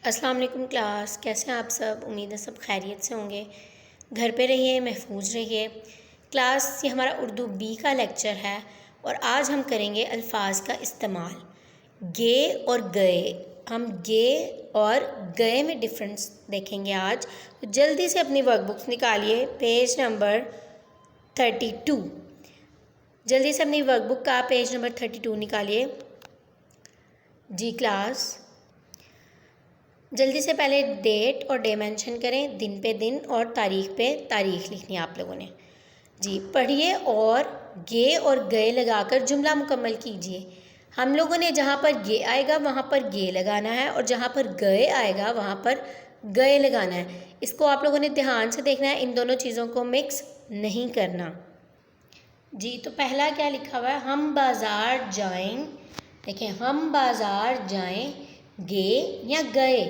अस्सलाम वालेकुम क्लास, कैसे हैं आप सब। उम्मीद है सब खैरियत से होंगे। घर पे रहिए, महफूज रहिए। क्लास, ये हमारा उर्दू बी का लेक्चर है और आज हम करेंगे अल्फाज का इस्तेमाल। गे और गए, हम गे और गए में डिफरेंस देखेंगे आज। तो जल्दी से अपनी वर्कबुक्स निकालिए, पेज नंबर 32। जल्दी से अपनी वर्कबुक का पेज नंबर 32 निकालिए जी क्लास। जल्दी से पहले डेट और डे मेंशन करें, दिन पे दिन और तारीख पे तारीख लिखनी है आप लोगों ने जी। पढ़िए और गे और गए लगाकर जुमला मुकम्मल कीजिए। हम लोगों ने जहाँ पर गे आएगा वहाँ पर गे लगाना है और जहाँ पर गए आएगा वहाँ पर गए लगाना है। इसको आप लोगों ने ध्यान से देखना है, इन दोनों चीज़ों को मिक्स नहीं करना जी। तो पहला क्या लिखा हुआ है, हम बाज़ार जाएं। देखें, हम बाज़ार जाएं, गे या गए।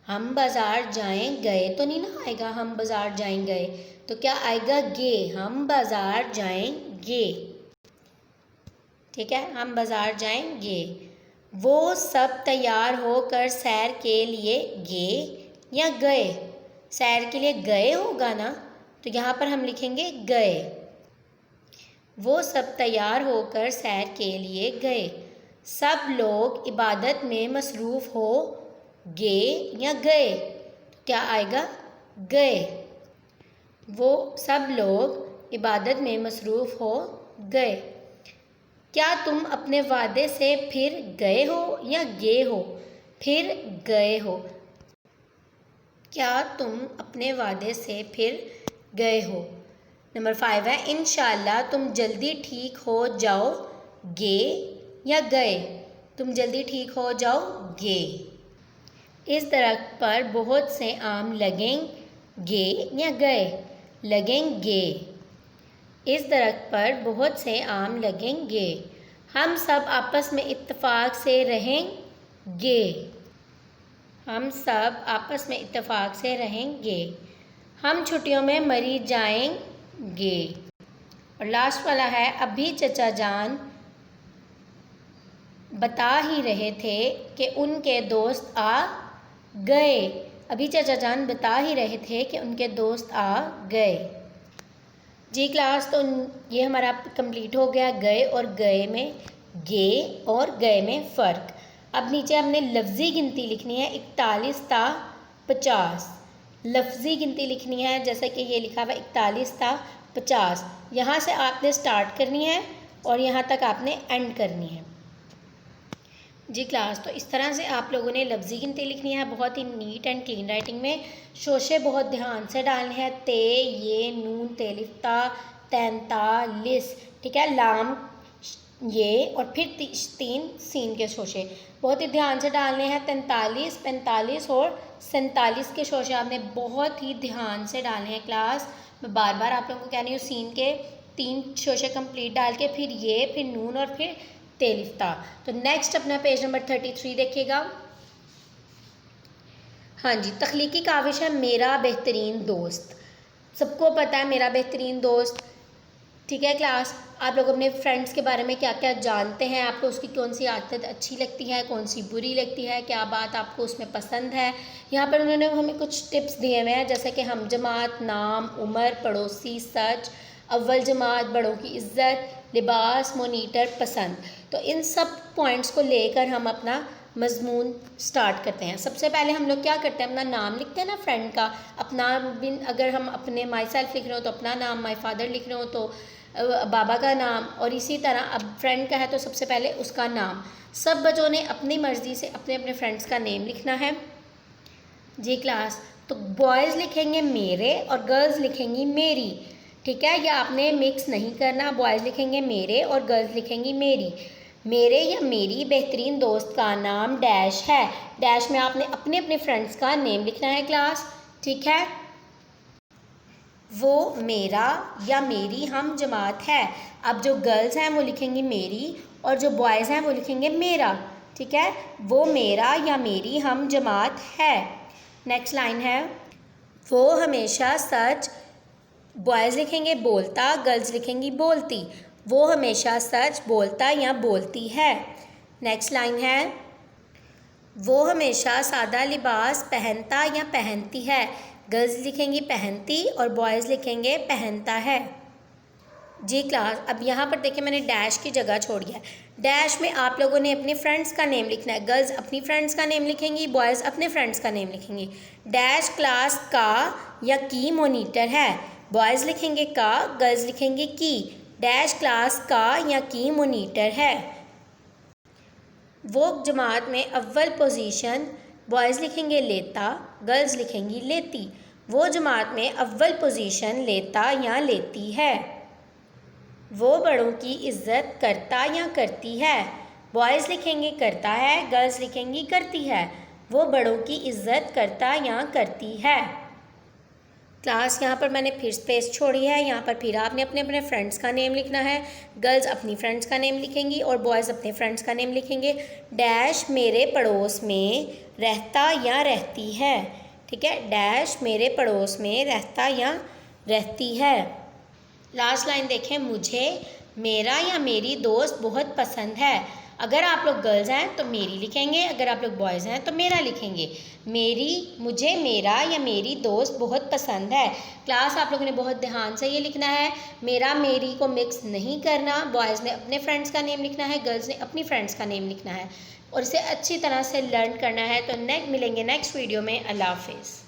हम बाज़ार जाएं, गए तो नहीं ना आएगा, हम बाज़ार जाएं गए तो क्या आएगा, गे। हम बाज़ार जाएंगे, ठीक है, हम बाज़ार जाएंगे। वो सब तैयार होकर सैर के लिए गे या गए। सैर के लिए गए होगा ना, तो यहाँ पर हम लिखेंगे गए। वो सब तैयार होकर सैर के लिए गए। सब लोग इबादत में मसरूफ़ हो गे या गए, क्या आएगा, गए। वो सब लोग इबादत में मसरूफ़ हो गए। क्या तुम अपने वादे से फिर गए हो या गे हो, फिर गए हो। क्या तुम अपने वादे से फिर गए हो। नंबर 5 है, इंशाल्लाह तुम जल्दी ठीक हो जाओ गे या गए। तुम जल्दी ठीक हो जाओगे। इस दरख्त पर बहुत से आम लगेंगे या गए, लगेंगे। इस दरख्त पर बहुत से आम लगेंगे। हम सब आपस में इत्तेफाक से रहेंगे। हम सब आपस में इत्तेफाक से रहेंगे। हम छुट्टियों में मरी जाएंगे। और लास्ट वाला है, अभी चचा जान बता ही रहे थे कि उनके दोस्त आ गए। अभी चाचा जान बता ही रहे थे कि उनके दोस्त आ गए जी क्लास। तो ये हमारा कंप्लीट हो गया गए और गए में, गे और गए में फ़र्क। अब नीचे हमने लफ्ज़ी गिनती लिखनी है, 41 ता 50। लफ्ज़ी गिनती लिखनी है, जैसे कि ये लिखा हुआ 41 ता 50। यहाँ से आपने स्टार्ट करनी है और यहाँ तक आपने एंड करनी है जी क्लास। तो इस तरह से आप लोगों ने लफ्ज़ी गिनती लिखनी है, बहुत ही नीट एंड क्लीन राइटिंग में। शोशे बहुत ध्यान से डालने हैं, ते, ये, नून, तेलिफ्ता, 43, ठीक है, लाम, ये और फिर 3 सीन के शोशे बहुत ही ध्यान से डालने हैं। 43, 45 और 47 के शोशे आपने बहुत ही ध्यान से डालने हैं क्लास। मैं बार बार आप लोगों को कह रही हूँ, सीन के 3 शोशे कंप्लीट डाल के फिर ये, फिर नून और फिर तेलिफ्ता। तो नेक्स्ट अपना पेज नंबर 33 देखिएगा। हाँ जी, तख्लीकी काविश है मेरा बेहतरीन दोस्त। सबको पता है मेरा बेहतरीन दोस्त, ठीक है क्लास। आप लोग अपने फ्रेंड्स के बारे में क्या क्या जानते हैं, आपको उसकी कौन सी आदत अच्छी लगती है, कौन सी बुरी लगती है, क्या बात आपको उसमें पसंद है। यहाँ पर उन्होंने हमें कुछ टिप्स दिए हुए हैं, जैसे कि हम जमात, नाम, उम्र, पड़ोसी, सच, अव्वल जमात, बड़ों की इज़्ज़त, लिबास, मोनीटर, पसंद। तो इन सब पॉइंट्स को लेकर हम अपना मजमून स्टार्ट करते हैं। सबसे पहले हम लोग क्या करते हैं, अपना नाम लिखते हैं ना फ्रेंड का। अपना बिन, अगर हम अपने माई सेल्फ लिख रहे हो तो अपना नाम, माई फादर लिख रहे हो तो बाबा का नाम, और इसी तरह अब फ्रेंड का है तो सबसे पहले उसका नाम। सब बच्चों ने अपनी मर्ज़ी से अपने अपने फ्रेंड्स का नेम लिखना है जी क्लास। तो बॉयज़ लिखेंगे मेरे और गर्ल्स लिखेंगी मेरी, ठीक है। या आपने मिक्स नहीं करना, बॉयज़ लिखेंगे मेरे और गर्ल्स लिखेंगी मेरी। मेरे या मेरी बेहतरीन दोस्त का नाम डैश है। डैश में आपने अपने अपने फ्रेंड्स का नेम लिखना है क्लास, ठीक है। वो मेरा या मेरी हम जमात है। अब जो गर्ल्स हैं वो लिखेंगी मेरी और जो बॉयज़ हैं वो लिखेंगे मेरा, ठीक है। वो मेरा या मेरी हम जमात है। नेक्स्ट लाइन है, वो हमेशा सच, बॉयज़ लिखेंगे बोलता, गर्ल्स लिखेंगी बोलती। वो हमेशा सच बोलता या बोलती है। नेक्स्ट लाइन है, वो हमेशा सादा लिबास पहनता या पहनती है। गर्ल्स लिखेंगी पहनती और बॉयज़ लिखेंगे पहनता है। जी क्लास, अब यहाँ पर देखिए मैंने डैश की जगह छोड़ी है। डैश में आप लोगों ने अपने फ्रेंड्स का नेम लिखना है। गर्ल्स अपनी फ्रेंड्स का नेम लिखेंगी, बॉयज़ अपने फ्रेंड्स का नेम लिखेंगी। डैश क्लास का या की मॉनिटर है। बॉयज़ लिखेंगे का, गर्ल्स लिखेंगी की। डैश क्लास का या की मॉनिटर है। वो जमात में अव्वल पोजीशन, बॉयज़ लिखेंगे लेता, गर्ल्स लिखेंगी लेती। वो जमात में अव्वल पोजीशन लेता या लेती है। वो बड़ों की इज़्ज़त करता या करती है। बॉयज़ लिखेंगे करता है, गर्ल्स लिखेंगी करती है। वो बड़ों की इज़्ज़त करता या करती है। क्लास, यहाँ पर मैंने फिर स्पेस छोड़ी है। यहाँ पर फिर आपने अपने अपने फ्रेंड्स का नेम लिखना है। गर्ल्स अपनी फ्रेंड्स का नेम लिखेंगी और बॉयज़ अपने फ्रेंड्स का नेम लिखेंगे। डैश मेरे पड़ोस में रहता या रहती है। ठीक है, डैश मेरे पड़ोस में रहता या रहती है। लास्ट लाइन देखें, मुझे मेरा या मेरी दोस्त बहुत पसंद है। अगर आप लोग गर्ल्स हैं तो मेरी लिखेंगे, अगर आप लोग बॉयज़ हैं तो मेरा लिखेंगे। मुझे मेरा या मेरी दोस्त बहुत पसंद है। क्लास, आप लोगों ने बहुत ध्यान से ये लिखना है। मेरा मेरी को मिक्स नहीं करना। बॉयज़ ने अपने फ्रेंड्स का नेम लिखना है, गर्ल्स ने अपनी फ्रेंड्स का नेम लिखना है और इसे अच्छी तरह से लर्न करना है। तो मिलेंगे नेक्स्ट वीडियो में। अल्लाह हाफिज़।